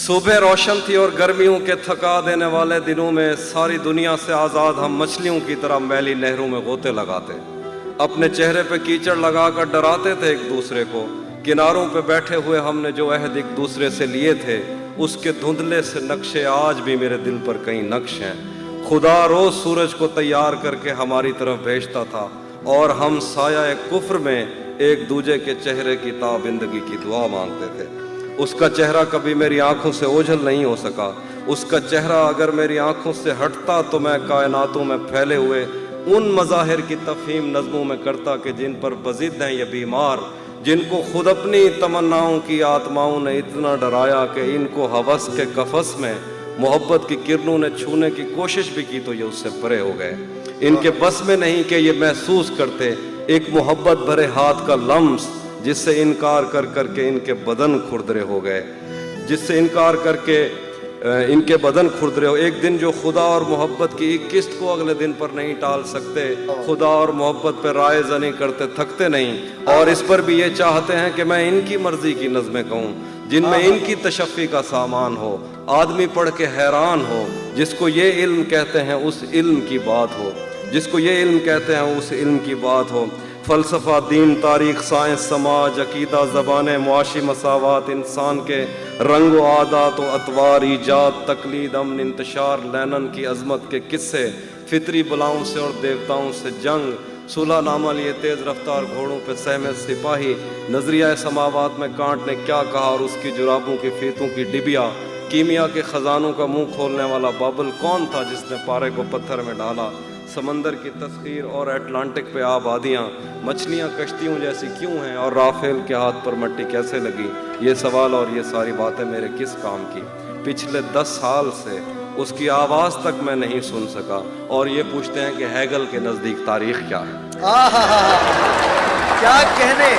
صبح روشن تھی اور گرمیوں کے تھکا دینے والے دنوں میں ساری دنیا سے آزاد ہم مچھلیوں کی طرح میلی نہروں میں غوطے لگاتے، اپنے چہرے پہ کیچڑ لگا کر ڈراتے تھے ایک دوسرے کو۔ کناروں پہ بیٹھے ہوئے ہم نے جو عہد ایک دوسرے سے لیے تھے، اس کے دھندلے سے نقشے آج بھی میرے دل پر کئی نقش ہیں۔ خدا روز سورج کو تیار کر کے ہماری طرف بھیجتا تھا اور ہم سایہ کفر میں ایک دوسرے کے چہرے کی تابندگی کی دعا مانگتے تھے۔ اس کا چہرہ کبھی میری آنکھوں سے اوجھل نہیں ہو سکا۔ اس کا چہرہ اگر میری آنکھوں سے ہٹتا تو میں کائناتوں میں پھیلے ہوئے ان مظاہر کی تفہیم نظموں میں کرتا کہ جن پر بضد ہیں یہ بیمار، جن کو خود اپنی تمناؤں کی آتماؤں نے اتنا ڈرایا کہ ان کو ہوس کے قفس میں محبت کی کرنوں نے چھونے کی کوشش بھی کی تو یہ اس سے پرے ہو گئے۔ ان کے بس میں نہیں کہ یہ محسوس کرتے ایک محبت بھرے ہاتھ کا لمس جس سے انکار کر کر کے ان کے بدن کھردرے ہو گئے، جس سے انکار کر کے ان کے بدن کھردرے ہو۔ ایک دن جو خدا اور محبت کی ایک قسط کو اگلے دن پر نہیں ٹال سکتے، خدا اور محبت پہ رائے زنی کرتے تھکتے نہیں، اور اس پر بھی یہ چاہتے ہیں کہ میں ان کی مرضی کی نظمیں کہوں جن میں ان کی تشفی کا سامان ہو، آدمی پڑھ کے حیران ہو، جس کو یہ علم کہتے ہیں اس علم کی بات ہو، جس کو یہ علم کہتے ہیں اس علم کی بات ہو۔ فلسفہ، دین، تاریخ، سائنس، سماج، عقیدہ، زبانیں، معاشی مساوات، انسان کے رنگ و عادات و اطوار، ایجاد، تقلید، امن، انتشار، لینن کی عظمت کے قصے، فطری بلاؤں سے اور دیوتاؤں سے جنگ، صلح نامہ لیے تیز رفتار گھوڑوں پہ سہمے سپاہی، نظریہ سماوات میں کانٹ نے کیا کہا اور اس کی جرابوں کی فیتوں کی ڈبیا، کیمیا کے خزانوں کا منہ کھولنے والا بابل کون تھا جس نے پارے کو پتھر میں ڈالا، سمندر کی تسخیر اور اٹلانٹک پہ آبادیاں، مچھلیاں کشتیوں جیسی کیوں ہیں اور رافیل کے ہاتھ پر مٹی کیسے لگی، یہ سوال اور یہ ساری باتیں میرے کس کام کی۔ پچھلے 10 سال سے اس کی آواز تک میں نہیں سن سکا، اور یہ پوچھتے ہیں کہ ہیگل کے نزدیک تاریخ کیا ہے۔ کیا کہنے